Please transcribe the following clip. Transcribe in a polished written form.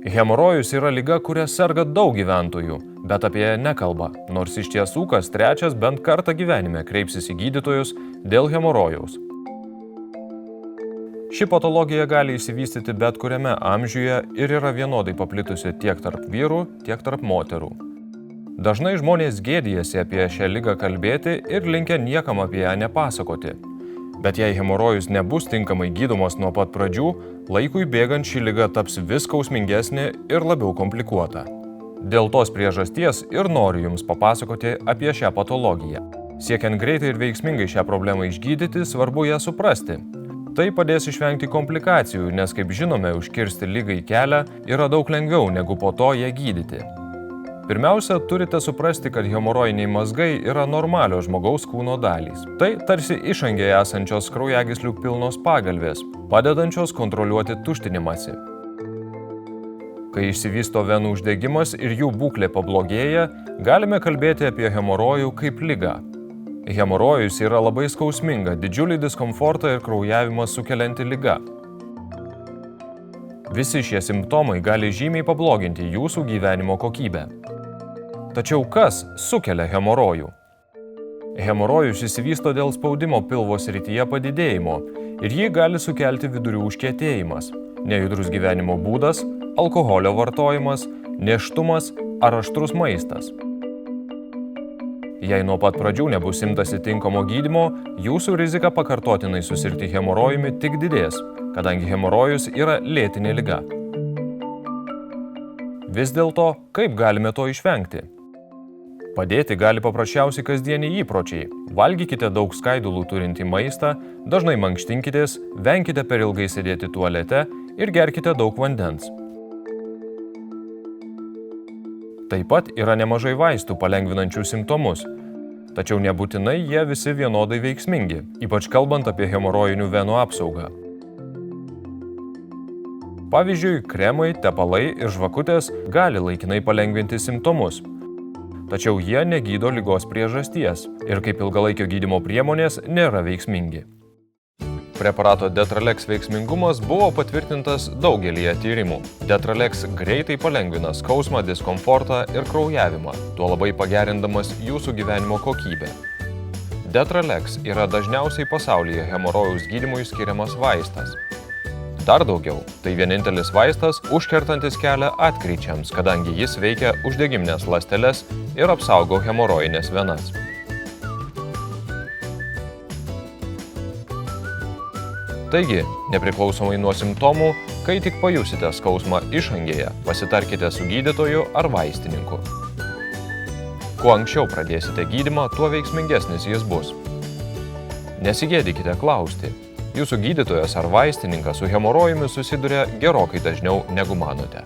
Hemorojus yra liga, kuria serga daug gyventojų, bet apie ją nekalba, nors iš tiesų kas trečias bent kartą gyvenime kreipsis į gydytojus dėl hemorojaus. Ši patologija gali išsivystyti bet kuriame amžiuje ir yra vienodai paplitusi tiek tarp vyrų, tiek tarp moterų. Dažnai žmonės gėdijasi apie šią ligą kalbėti ir linkę niekam apie ją nepasakoti. Bet jei hemorojus nebus tinkamai gydomas nuo pat pradžių, laikui bėgant ši liga taps vis skausmingesnė ir labiau komplikuota. Dėl tos priežasties ir noriu Jums papasakoti apie šią patologiją. Siekiant greitai ir veiksmingai šią problemą išgydyti, svarbu ją suprasti. Tai padės išvengti komplikacijų, nes, kaip žinome, užkirsti ligai kelią yra daug lengviau negu po to ją gydyti. Pirmiausia, turite suprasti, kad hemorojiniai mazgai yra normalios žmogaus kūno dalys. Tai tarsi išangėje esančios kraujagyslių pilnos pagalvės, padedančios kontroliuoti tuštinimąsi. Kai išsivysto venų uždegimas ir jų būklė pablogėja, galime kalbėti apie hemorojų kaip ligą. Hemorojus yra labai skausminga, didžiulį diskomfortą ir kraujavimą sukelianti liga. Visi šie simptomai gali žymiai pabloginti jūsų gyvenimo kokybę. Tačiau kas sukelia hemorojų? Hemorojus išsivysto dėl spaudimo pilvo srityje padidėjimo ir jį gali sukelti vidurių užkietėjimas, nejudrus gyvenimo būdas, alkoholio vartojimas, nėštumas ar aštrus maistas. Jei nuo pat pradžių nebus imtasi tinkamo gydymo, jūsų rizika pakartotinai susirgti hemorojumi tik didės, kadangi hemorojus yra lėtinė liga. Vis dėlto, kaip galime to išvengti? Padėti gali paprasčiausiai kasdieniai įpročiai. Valgykite daug skaidulų turintį maistą, dažnai mankštinkitės, venkite per ilgai sėdėti tualete ir gerkite daug vandens. Taip pat yra nemažai vaistų palengvinančių simptomus, tačiau nebūtinai jie visi vienodai veiksmingi, ypač kalbant apie hemorojinių venų apsaugą. Pavyzdžiui, kremai, tepalai ir žvakutės gali laikinai palengvinti simptomus, tačiau jie negydo ligos priežasties ir kaip ilgalaikio gydymo priemonės nėra veiksmingi. Preparato Detralex veiksmingumas buvo patvirtintas daugelyje tyrimų. Detralex greitai palengvina skausmą, diskomfortą ir kraujavimą, tuo labai pagerindamas jūsų gyvenimo kokybę. Detralex yra dažniausiai pasaulyje hemorojaus gydymui skiriamas vaistas. Dar daugiau, tai vienintelis vaistas užkertantis kelią atkryčiams, kadangi jis veikia uždegiminės ląsteles ir apsaugo hemorojines venas. Taigi, nepriklausomai nuo simptomų, kai tik pajusite skausmą išangėje, pasitarkite su gydytoju ar vaistininku. Kuo anksčiau pradėsite gydymą, tuo veiksmingesnis jis bus. Nesigėdykite klausti. Jūsų gydytojas ar vaistininkas su hemorojumi susiduria gerokai dažniau negu manote.